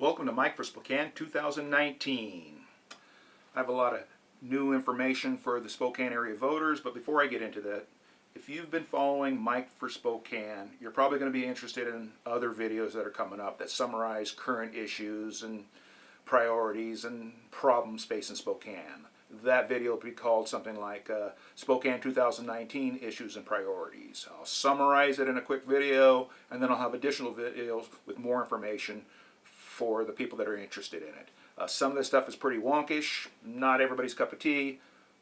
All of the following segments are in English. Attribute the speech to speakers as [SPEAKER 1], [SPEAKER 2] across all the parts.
[SPEAKER 1] Welcome to Mike for Spokane 2019. I have a lot of new information for the Spokane area voters, but before I get into that, if you've been following Mike for Spokane, you're probably going to be interested in other videos that are coming up that summarize current issues and priorities and problems facing Spokane. That video will be called something like Spokane 2019 Issues and Priorities. I'll summarize it in a quick video, and then I'll have additional videos with more information for the people that are interested in it. Some of this stuff is pretty wonkish, not everybody's cup of tea,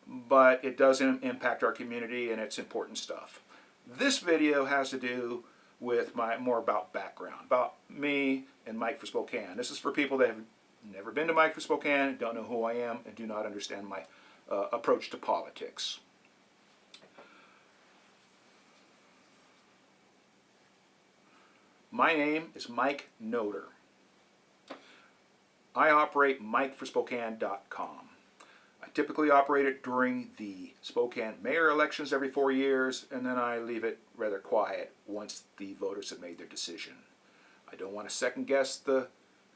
[SPEAKER 1] but it does impact our community and it's important stuff. This video has to do with more about background, about me and Mike for Spokane. This is for people that have never been to Mike for Spokane, don't know who I am, and do not understand my approach to politics. My name is Mike Noter. I operate MikeForSpokane.com. I typically operate it during the Spokane mayor elections every 4 years, and then I leave it rather quiet once the voters have made their decision. I don't want to second guess the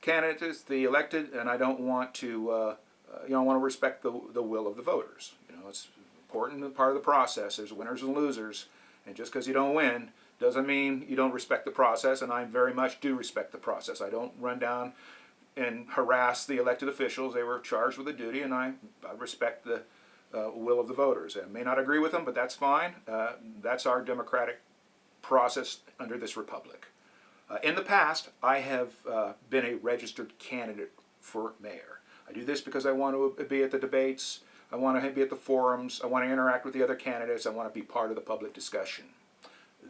[SPEAKER 1] candidates, the elected, and I don't want to, I want to respect the will of the voters. It's an important part of the process. There's winners and losers, and just because you don't win doesn't mean you don't respect the process, and I very much do respect the process. I don't run down and harass the elected officials. They were charged with a duty, and I respect the will of the voters. I may not agree with them, but that's fine. That's our democratic process under this republic. In the past, I have been a registered candidate for mayor. I do this because I want to be at the debates, I want to be at the forums, I want to interact with the other candidates, I want to be part of the public discussion.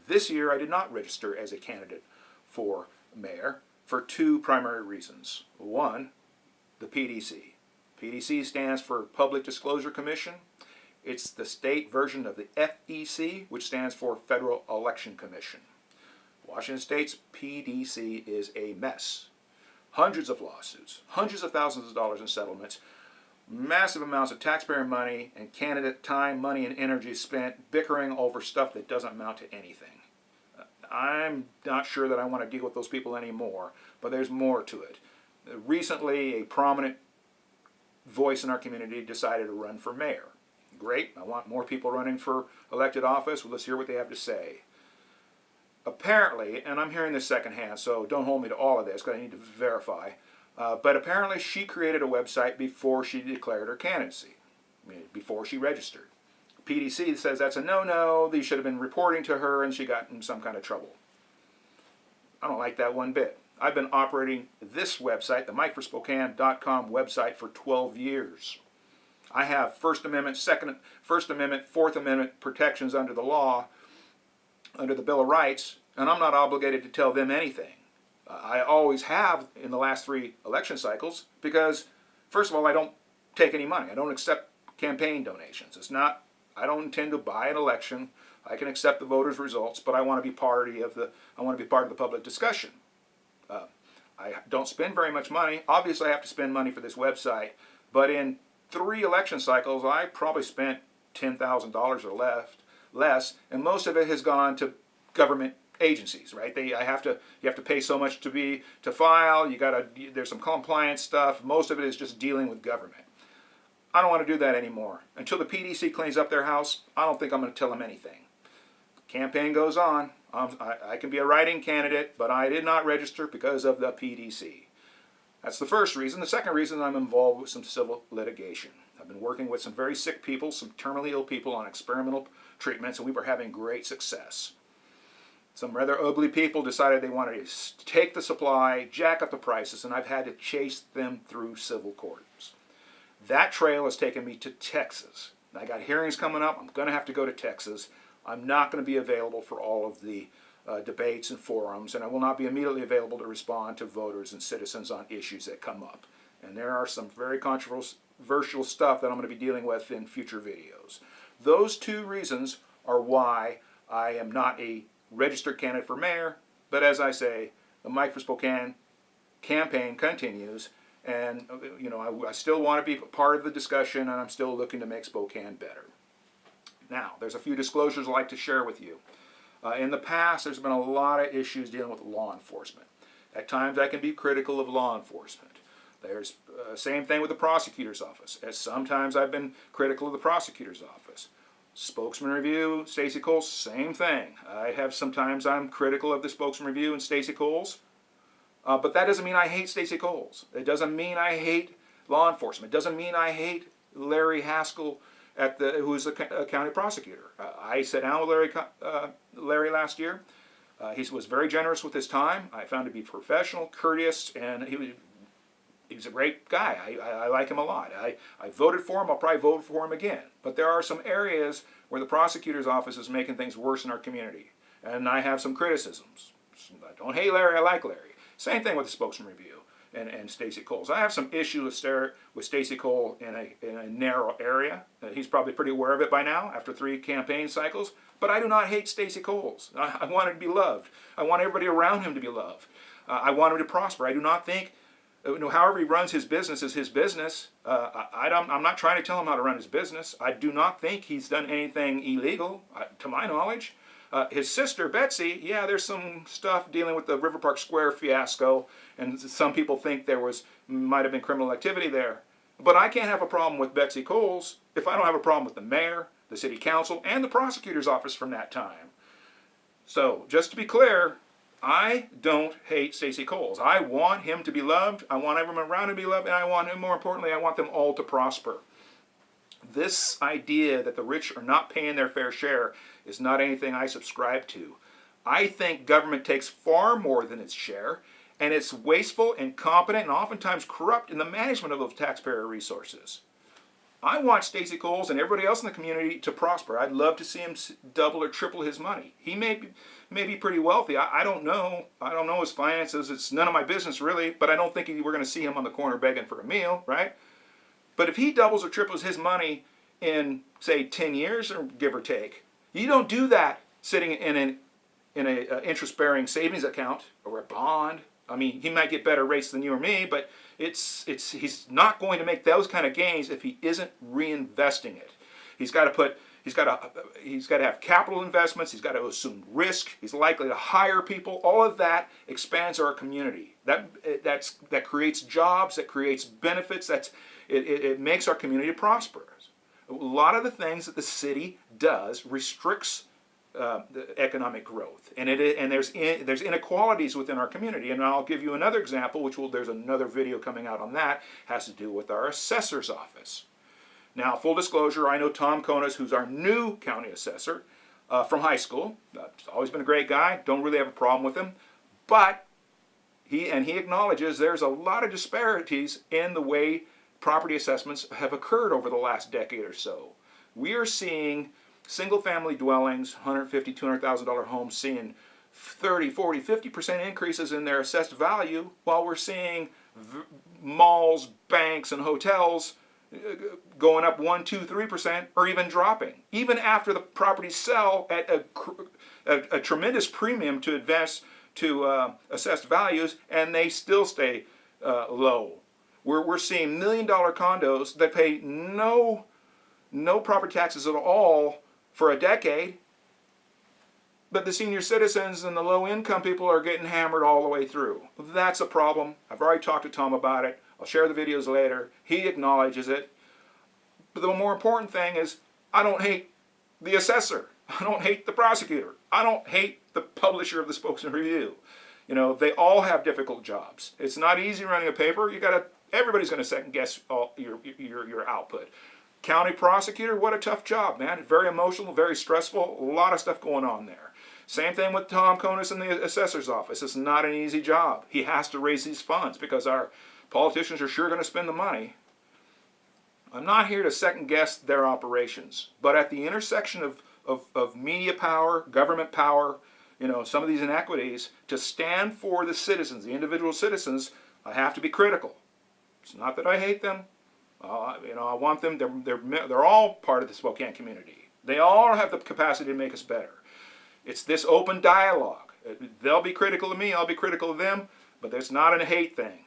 [SPEAKER 1] This year, I did not register as a candidate for mayor for two primary reasons. One, the PDC. PDC stands for Public Disclosure Commission. It's the state version of the FEC, which stands for Federal Election Commission. Washington State's PDC is a mess. Hundreds of lawsuits, hundreds of thousands of dollars in settlements, massive amounts of taxpayer money and candidate time, money, and energy spent bickering over stuff that doesn't amount to anything. I'm not sure that I want to deal with those people anymore, but there's more to it. Recently, a prominent voice in our community decided to run for mayor. Great, I want more people running for elected office. Well, let's hear what they have to say. Apparently, and I'm hearing this secondhand, so don't hold me to all of this because I need to verify, but apparently she created a website before she declared her candidacy, before she registered. PDC says that's a no-no, they should have been reporting to her, and she got in some kind of trouble. I don't like that one bit. I've been operating this website, the MikeForSpokane.com website, for 12 years. I have First Amendment, Fourth Amendment protections under the law, under the Bill of Rights, and I'm not obligated to tell them anything. I always have in the last 3 election cycles because, first of all, I don't take any money. I don't accept campaign donations. I don't intend to buy an election. I can accept the voters' results, but I want to be part of the public discussion. I don't spend very much money. Obviously, I have to spend money for this website, but in 3 election cycles, I probably spent $10,000 or less, and most of it has gone to government agencies, right? You have to pay so much to file. There's some compliance stuff. Most of it is just dealing with government. I don't want to do that anymore. Until the PDC cleans up their house, I don't think I'm going to tell them anything. Campaign goes on. I can be a write-in candidate, but I did not register because of the PDC. That's the first reason. The second reason, I'm involved with some civil litigation. I've been working with some very sick people, some terminally ill people on experimental treatments, and we were having great success. Some rather ugly people decided they wanted to take the supply, jack up the prices, and I've had to chase them through civil courts. That trail has taken me to Texas. I got hearings coming up. I'm going to have to go to Texas. I'm not going to be available for all of the debates and forums, and I will not be immediately available to respond to voters and citizens on issues that come up. And there are some very controversial stuff that I'm going to be dealing with in future videos. Those 2 reasons are why I am not a registered candidate for mayor, but as I say, the Mike for Spokane campaign continues. And, I still want to be part of the discussion, and I'm still looking to make Spokane better. Now, there's a few disclosures I'd like to share with you. In the past, there's been a lot of issues dealing with law enforcement. At times I can be critical of law enforcement. There's same thing with the prosecutor's office. As sometimes I've been critical of the prosecutor's office. Spokesman Review, Stacey Coles, same thing. Sometimes I'm critical of the Spokesman Review and Stacey Coles, but that doesn't mean I hate Stacey Coles. It doesn't mean I hate law enforcement. It doesn't mean I hate Larry Haskell, who's a county prosecutor. I sat down with Larry last year. He was very generous with his time. I found him to be professional, courteous, and he's a great guy. I like him a lot. I voted for him. I'll probably vote for him again. But there are some areas where the prosecutor's office is making things worse in our community. And I have some criticisms. I don't hate Larry. I like Larry. Same thing with the Spokesman Review and Stacey Coles. I have some issues with Stacey Cole in a narrow area. He's probably pretty aware of it by now after 3 campaign cycles. But I do not hate Stacey Coles. I want him to be loved. I want everybody around him to be loved. I want him to prosper. I do not think, however he runs his business is his business. I'm not trying to tell him how to run his business. I do not think he's done anything illegal, to my knowledge. His sister, Betsy, yeah, there's some stuff dealing with the River Park Square fiasco, and some people think might have been criminal activity there. But I can't have a problem with Betsy Coles if I don't have a problem with the mayor, the city council, and the prosecutor's office from that time. So, just to be clear, I don't hate Stacey Coles. I want him to be loved. I want everyone around him to be loved, and more importantly, I want them all to prosper. This idea that the rich are not paying their fair share is not anything I subscribe to. I think government takes far more than its share, and it's wasteful, incompetent, and oftentimes corrupt in the management of those taxpayer resources. I want Stacey Coles and everybody else in the community to prosper. I'd love to see him double or triple his money. He may be pretty wealthy. I don't know. I don't know his finances. It's none of my business, really, but I don't think we're going to see him on the corner begging for a meal, right? But if he doubles or triples his money in, say, 10 years, or give or take, you don't do that sitting in an interest-bearing savings account or a bond. I mean, he might get better rates than you or me, but he's not going to make those kind of gains if he isn't reinvesting it. He's got to have capital investments. He's got to assume risk. He's likely to hire people. All of that expands our community. That creates jobs. That creates benefits. It makes our community prosperous. A lot of the things that the city does restricts the economic growth, and there's inequalities within our community. And I'll give you another example, there's another video coming out on that, has to do with our assessor's office. Now, full disclosure, I know Tom Konas, who's our new county assessor from high school. He's always been a great guy. Don't really have a problem with him, but he acknowledges there's a lot of disparities in the way property assessments have occurred over the last decade or so. We are seeing single-family dwellings, $150,000, $200,000 homes, seeing 30, 40, 50% increases in their assessed value, while we're seeing malls, banks, and hotels going up 1, 2, 3%, or even dropping, even after the properties sell at a tremendous premium to assessed values, and they still stay low. We're seeing $1 million condos that pay no property taxes at all for a decade, but the senior citizens and the low-income people are getting hammered all the way through. That's a problem. I've already talked to Tom about it. I'll share the videos later. He acknowledges it. But the more important thing is, I don't hate the assessor. I don't hate the prosecutor. I don't hate the publisher of the Spokesman Review. They all have difficult jobs. It's not easy running a paper. Everybody's going to second guess your output. County prosecutor, what a tough job, man. Very emotional, very stressful, a lot of stuff going on there. Same thing with Tom Konas in the assessor's office. It's not an easy job. He has to raise these funds because our politicians are sure going to spend the money. I'm not here to second guess their operations, but at the intersection of media power, government power, some of these inequities, to stand for the citizens, the individual citizens, I have to be critical. It's not that I hate them. I want them. They're all part of the Spokane community. They all have the capacity to make us better. It's this open dialogue. They'll be critical of me. I'll be critical of them. But it's not a hate thing.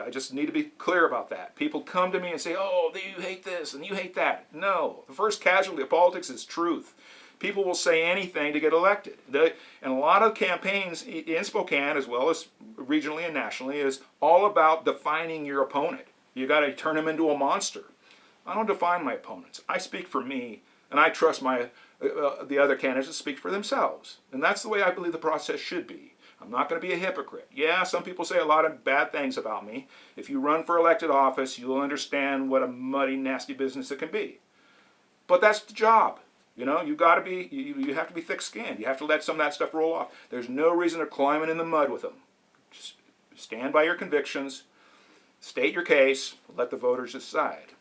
[SPEAKER 1] I just need to be clear about that. People come to me and say, "Oh, you hate this and you hate that." No. The first casualty of politics is truth. People will say anything to get elected. And a lot of campaigns in Spokane, as well as regionally and nationally, is all about defining your opponent. You got to turn him into a monster. I don't define my opponents. I speak for me, and I trust the other candidates to speak for themselves. And that's the way I believe the process should be. I'm not going to be a hypocrite. Yeah, some people say a lot of bad things about me. If you run for elected office, you'll understand what a muddy, nasty business it can be. But that's the job. You know, you have to be thick-skinned. You have to let some of that stuff roll off. There's no reason to climb in the mud with them. Just stand by your convictions, state your case, let the voters decide.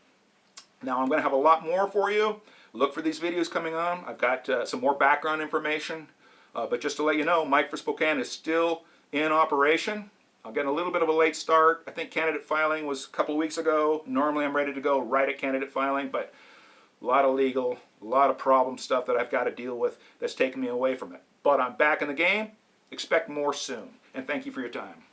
[SPEAKER 1] Now, I'm going to have a lot more for you. Look for these videos coming on. I've got some more background information. But just to let you know, Mike for Spokane is still in operation. I'm getting a little bit of a late start. I think candidate filing was a couple of weeks ago. Normally I'm ready to go right at candidate filing, but a lot of legal, a lot of problem stuff that I've got to deal with that's taken me away from it. But I'm back in the game. Expect more soon. And thank you for your time.